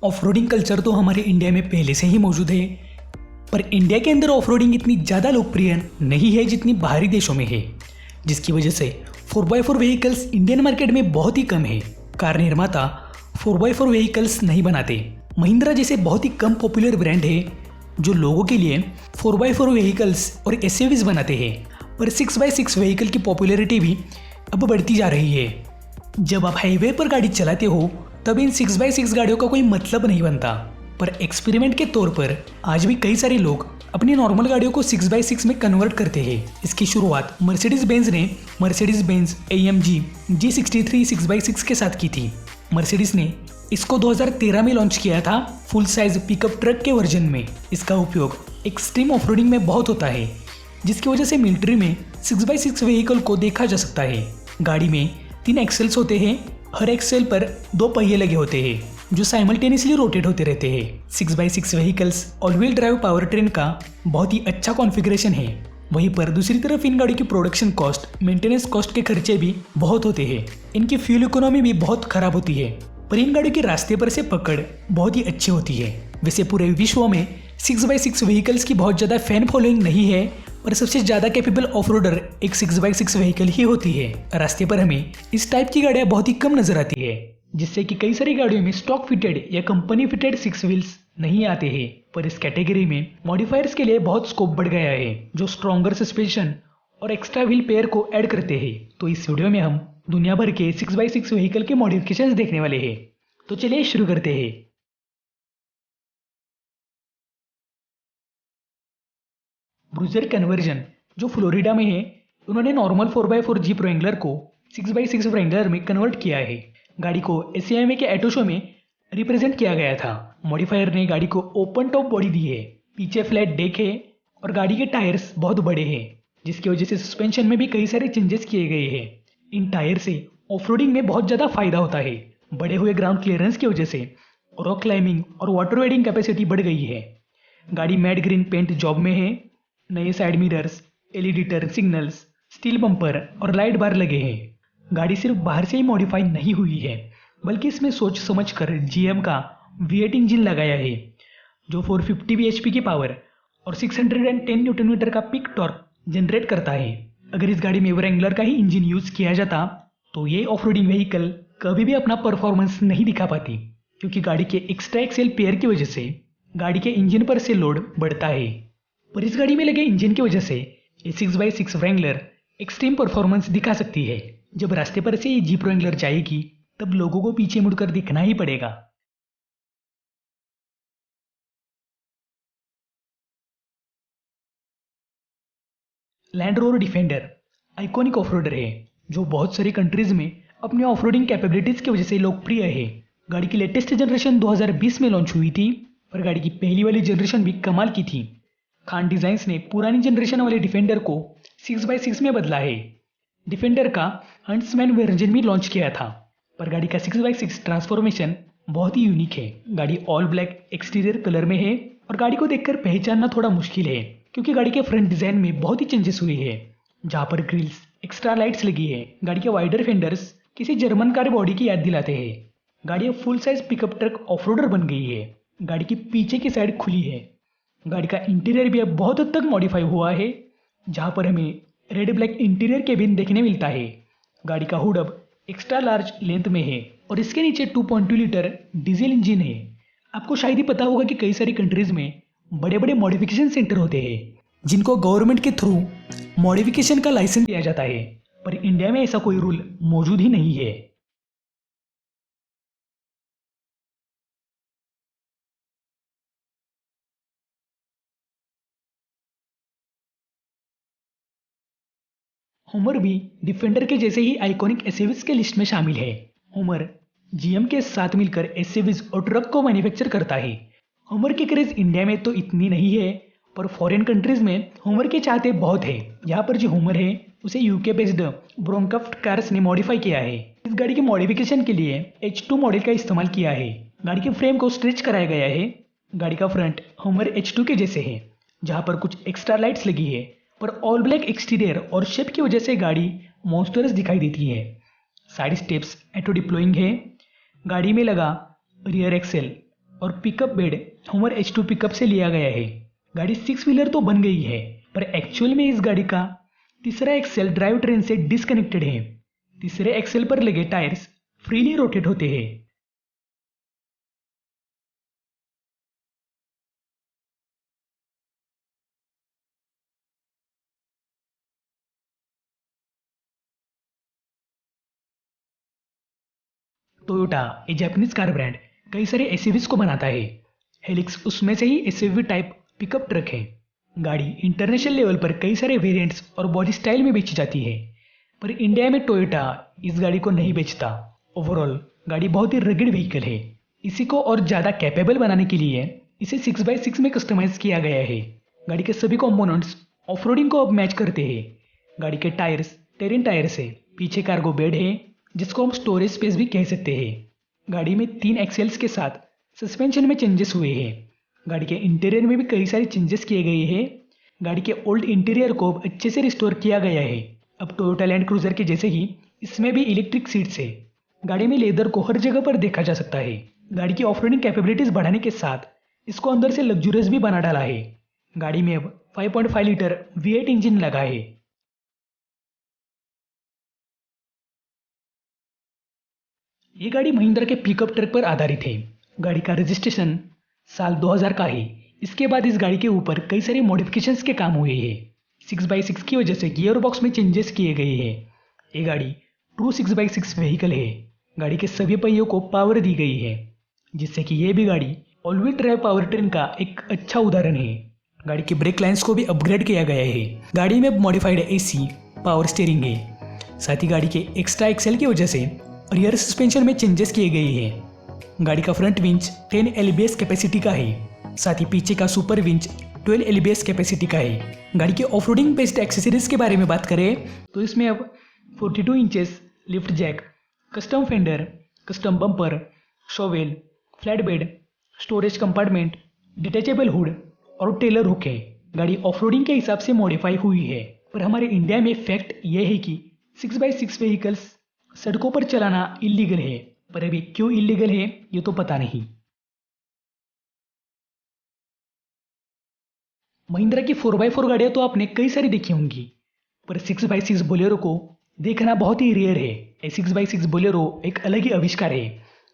Off-roading culture तो हमारे India में पहले से ही मौजूद है, पर इंडिया के अंदर ऑफरोडिंग इतनी ज़्यादा लोकप्रिय नहीं है जितनी बाहरी देशों में है, जिसकी वजह से 4x4 व्हीकल्स इंडियन मार्केट में बहुत ही कम है। कार निर्माता 4x4 व्हीकल्स नहीं बनाते। महिंद्रा जैसे बहुत ही कम पॉपुलर ब्रांड है जो लोगों के लिए 4x4 व्हीकल्स और एसयूवीज बनाते हैं, पर 6x6 व्हीकल की पॉपुलैरिटी भी अब बढ़ती जा रही है। जब आप हाईवे पर गाड़ी चलाते हो तब इन 6x6 गाड़ियों का कोई मतलब नहीं बनता, पर एक्सपेरिमेंट के तौर पर आज भी कई सारे लोग अपनी नॉर्मल गाड़ियों को 6x6 में कन्वर्ट करते हैं। इसकी शुरुआत मर्सिडीज बेंज ने Mercedes Benz AMG G63 6x6 के साथ की थी। मर्सिडीज ने इसको 2013 में लॉन्च किया था फुल साइज पिकअप ट्रक के वर्जन में। इसका उपयोग एक्सट्रीम ऑफरोडिंग में बहुत होता है, जिसकी वजह से मिलिट्री में 6x6 व्हीकल को देखा जा सकता है। गाड़ी में 3 एक्सेल्स होते हैं, हर एक्सेल पर 2 पहिए लगे होते हैं जो साइमल्टेनियसली रोटेट होते रहते हैं। 6x6 vehicles all wheel drive power train का बहुत ही अच्छा कॉन्फ़िगरेशन है। वहीं पर दूसरी तरफ इन गाड़ी की प्रोडक्शन कॉस्ट, मेंटेनेंस कॉस्ट के खर्चे भी बहुत होते हैं। इनकी फ्यूल इकोनॉमी भी बहुत खराब होती है, पर इन गाड़ियों की रास्ते पर से पकड़ बहुत ही अच्छी होती है। वैसे पूरे विश्व में 6x6 व्हीकल्स की बहुत ज़्यादा फैन फॉलोइंग नहीं है, पर सबसे ज़्यादा कैपेबल ऑफरोडर एक 6x6 व्हीकल ही होती है। रास्ते पर हमें इस टाइप की गाड़ियाँ बहुत ही कम नजर आती है, जिससे कि कई सारी गाड़ियों में स्टॉक फिटेड या कंपनी फिटेड 6 व्हील्स नहीं आते हैं। पर इस कैटेगरी में मॉडिफायर्स के लिए बहुत स्कोप बढ़ गया है, जो स्ट्रॉन्गर सस्पेंशन और एक्स्ट्रा व्हील पेयर को ऐड करते हैं। तो इस वीडियो में हम दुनिया भर के 6x6 व्हीकल के मॉडिफिकेशंस देखने वाले हैं। तो चलिए शुरू करते हैं। ब्रूजर कन्वर्जन जो फ्लोरिडा में है, उन्होंने नॉर्मल 4x4 जीप व्रैंगलर को 6x6 व्रैंगलर में कन्वर्ट किया है। गाड़ी को SAMA के ऑटो शो में रिप्रेजेंट किया गया था। मॉडिफायर ने गाड़ी को ओपन टॉप बॉडी दी है, पीछे फ्लैट डेक है और गाड़ी के टायर्स बहुत बड़े हैं, जिसकी वजह से सस्पेंशन में भी कई सारे चेंजेस किए गए हैं। इन टायर से ऑफरोडिंग में बहुत ज़्यादा फायदा होता है। बढ़े हुए ग्राउंड क्लियरेंस की वजह से रॉक क्लाइंबिंग और वाटर राइडिंग कैपेसिटी बढ़ गई है। गाड़ी मैट ग्रीन पेंट जॉब में है। नए side mirrors, LED turn signals, steel bumper और लाइट बार लगे हैं। गाड़ी सिर्फ बाहर से ही मॉडिफाई नहीं हुई है, बल्कि इसमें सोच समझ कर GM का V8 इंजन लगाया है, जो 450 bhp की पावर और 610 न्यूटन मीटर का पीक टॉर्क जनरेट करता है। अगर इस गाड़ी में व्रैंगलर का ही इंजन यूज किया जाता तो ये ऑफरोडिंग व्हीकल कभी भी अपना परफॉर्मेंस नहीं दिखा पाती, क्योंकि गाड़ी के एक्स्ट्रा एक्सेल पेयर की वजह से गाड़ी के इंजन पर से लोड बढ़ता है। पर इस गाड़ी में लगे इंजन की वजह से ये 6x6 व्रैंगलर एक्सट्रीम परफॉर्मेंस दिखा सकती है। जब रास्ते पर से ये जीप व्रैंगलर जाएगी तब लोगों को पीछे मुड़कर दिखना ही पड़ेगा। Land rover defender iconic off-roader है, जो बहुत सारी कंट्रीज में अपने ऑफरोडिंग कैपेबिलिटीज की वजह से लोकप्रिय है। गाड़ी की लेटेस्ट जनरेशन 2020 में लॉन्च हुई थी, पर गाड़ी की पहली वाली जनरेशन भी कमाल की थी। खान डिजाइन्स ने पुरानी जनरेशन वाले डिफेंडर को 6x6 में बदला है। डिफेंडर का हंट्समैन वर्जन भी लॉन्च किया था, पर गाड़ी का 6x6 ट्रांसफॉर्मेशन बहुत ही यूनिक है। गाड़ी ऑल ब्लैक एक्सटीरियर कलर में है और गाड़ी को देखकर पहचानना थोड़ा मुश्किल है, क्योंकि गाड़ी के फ्रंट डिजाइन में बहुत ही चेंजेस हुए हैं। जहाँ पर ग्रिल्स, एक्स्ट्रा लाइट्स लगी है, गाड़ी के वाइडर फेंडर्स किसी जर्मन कार बॉडी की याद दिलाते हैं। गाड़ी full size pickup truck off-roader बन गई है। गाड़ी की पीछे की साइड खुली है। गाड़ी का इंटीरियर भी अब बहुत हद तक मॉडिफाई हुआ है, जहाँ पर हमें रेड ब्लैक इंटीरियर केबिन देखने मिलता है। गाड़ी का हुड अब एक्स्ट्रा लार्ज लेंथ में है और इसके नीचे 2.2 लीटर डीजल इंजन है। आपको शायद ही पता होगा कि कई सारी कंट्रीज में बड़े बड़े मॉडिफिकेशन सेंटर होते हैं, जिनको गवर्नमेंट के थ्रू मॉडिफिकेशन का लाइसेंस दिया जाता है, पर इंडिया में ऐसा कोई रूल मौजूद ही नहीं है। होमर भी डिफेंडर के जैसे ही आइकॉनिक एसयूवीज के लिस्ट में शामिल है। होमर GM के साथ मिलकर एसयूवीज और ट्रक को मैन्युफैक्चर करता है। होमर की क्रेज इंडिया में तो इतनी नहीं है, पर फॉरेन कंट्रीज में होमर के चाहते बहुत है। यहाँ पर जो होमर है उसे UK बेस्ड ब्रोंक्राफ्ट कार्स ने मॉडिफाई किया है। इस गाड़ी के मॉडिफिकेशन के लिए H2 मॉडल का इस्तेमाल किया है। गाड़ी के फ्रेम को स्ट्रेच कराया गया है। गाड़ी का फ्रंट होमर H2 के जैसे है, जहाँ पर कुछ एक्स्ट्रा लाइट्स लगी है, पर ऑल ब्लैक एक्सटीरियर और शेप की वजह से गाड़ी मॉन्स्टरस दिखाई देती है। साइड स्टेप्स ऑटो डिप्लॉइंग है। गाड़ी में लगा रियर एक्सेल और पिकअप बेड हमर H2 पिकअप से लिया गया है। गाड़ी 6 व्हीलर तो बन गई है, पर एक्चुअल में इस गाड़ी का तीसरा एक्सेल ड्राइव ट्रेन से डिस्कनेक्टेड है। तीसरे एक्सेल पर लगे टायर्स फ्रीली रोटेट होते हैं। टोयोटा, ए जापानीज कार ब्रांड, कई सारे एसयूवीज को बनाता है। हेलिक्स उसमें से ही एसयूवी टाइप पिकअप ट्रक है। गाड़ी इंटरनेशनल लेवल पर कई सारे वेरिएंट्स और बॉडी स्टाइल में बेची जाती है, पर इंडिया में टोयोटा इस गाड़ी को नहीं बेचता। ओवरऑल गाड़ी बहुत ही रगड़ व्हीकल है। इसी को और ज़्यादा कैपेबल बनाने के लिए इसे 6x6 में कस्टमाइज किया गया है। गाड़ी के सभी कंपोनेंट्स ऑफरोडिंग को अब मैच करते हैं। गाड़ी के टायर्स टेरेन टायर्स है। पीछे कार्गो बेड है, जिसको हम स्टोरेज स्पेस भी कह सकते हैं। गाड़ी में 3 एक्सेल्स के साथ सस्पेंशन में चेंजेस हुए हैं। गाड़ी के इंटीरियर में भी कई सारे चेंजेस किए गए हैं। गाड़ी के ओल्ड इंटीरियर को अच्छे से रिस्टोर किया गया है। अब टोयोटा लैंड क्रूजर के जैसे ही इसमें भी इलेक्ट्रिक सीट्स है। गाड़ी में लेदर को हर जगह पर देखा जा सकता है। गाड़ी की ऑफरोडिंग कैपेबिलिटीज बढ़ाने के साथ इसको अंदर से लग्जूरियस भी बना डाला है। गाड़ी में अब 5.5 लीटर V8 इंजन लगा है। ये गाड़ी महिंद्रा के पिकअप ट्रक पर आधारित है। गाड़ी का रजिस्ट्रेशन साल 2000 का है। इसके बाद इस गाड़ी के ऊपर कई सारे मॉडिफिकेशंस के काम हुए हैं। 6x6 की वजह से गियर बॉक्स में चेंजेस किए गए हैं। ये गाड़ी ट्रू 6x6 व्हीकल है। गाड़ी के सभी पहियों को पावर दी गई है, जिससे कि ये भी गाड़ी all wheel drive power train का एक अच्छा उदाहरण है। गाड़ी के ब्रेक लाइन्स को भी अपग्रेड किया गया है। गाड़ी में मॉडिफाइड AC पावर स्टीयरिंग है। साथ ही गाड़ी के एक्स्ट्रा एक्सेल की वजह से रियर सस्पेंशन में चेंजेस किए गए हैं। गाड़ी का फ्रंट विंच 10 LBS कैपेसिटी का है। साथ ही पीछे का सुपर विंच 12 LBS कैपेसिटी का है। गाड़ी के ऑफरोडिंग बेस्ड एक्सेसरीज के बारे में बात करें तो इसमें अब 42 inches lift jack, custom fender, custom bumper, shovel, flat bed, storage compartment, detachable hood और टेलर हुक है। गाड़ी ऑफरोडिंग के हिसाब से मॉडिफाई हुई है, पर हमारे इंडिया में फैक्ट यह है कि 6x6 व्हीकल्स सड़कों पर चलाना इलीगल है, पर अभी क्यों इलीगल है ये तो पता नहीं। महिंद्रा की 4x4 गाड़ियां तो आपने कई सारी देखी होंगी, पर 6x6 बोलेरो को देखना बहुत ही रेयर है। ये 6x6 बोलेरो एक अलग ही आविष्कार है।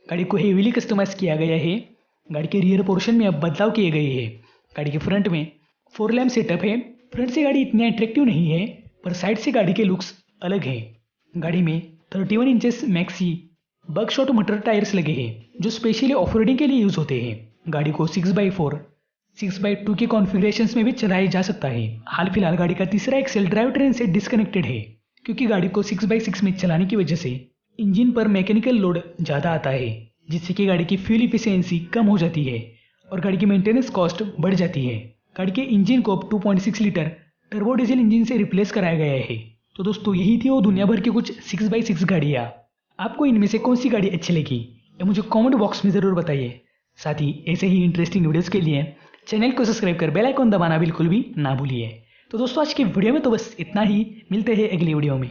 गाड़ी को हेवीली कस्टमाइज किया गया है। गाड़ी के रियर पोर्शन में अब बदलाव किए गए हैं। गाड़ी के फ्रंट में 4 लैम्प सेटअप है। फ्रंट से गाड़ी इतनी अट्रैक्टिव नहीं है, पर साइड से गाड़ी के लुक्स अलग है। गाड़ी में 31 इंचेस मैक्सी बगशॉट मोटर टायर्स लगे हैं, जो स्पेशली ऑफरोडिंग के लिए यूज होते हैं। गाड़ी को 6x4, 6x2 के कॉन्फ़िगरेशंस में भी चलाया जा सकता है। हाल फिलहाल गाड़ी का तीसरा एक्सेल ड्राइव ट्रेन से डिस्कनेक्टेड है, क्योंकि गाड़ी को 6x6 में चलाने की वजह से इंजन पर मैकेनिकल लोड ज़्यादा आता है, जिससे कि गाड़ी की फ्यूल इफिशियंसी कम हो जाती है और गाड़ी की मेंटेनेंस कॉस्ट बढ़ जाती है। गाड़ी के इंजन को अब 2.6 लीटर टर्बो डीजल इंजन से रिप्लेस कराया गया है। तो दोस्तों यही थी वो दुनिया भर की कुछ 6x6 गाड़ियाँ। आपको इनमें से कौन सी गाड़ी अच्छी लगी ये मुझे कमेंट बॉक्स में ज़रूर बताइए। साथ ही ऐसे ही इंटरेस्टिंग वीडियोस के लिए चैनल को सब्सक्राइब कर बेल आइकन दबाना बिल्कुल भी ना भूलिए। तो दोस्तों आज की वीडियो में तो बस इतना ही। मिलते हैं अगली वीडियो में।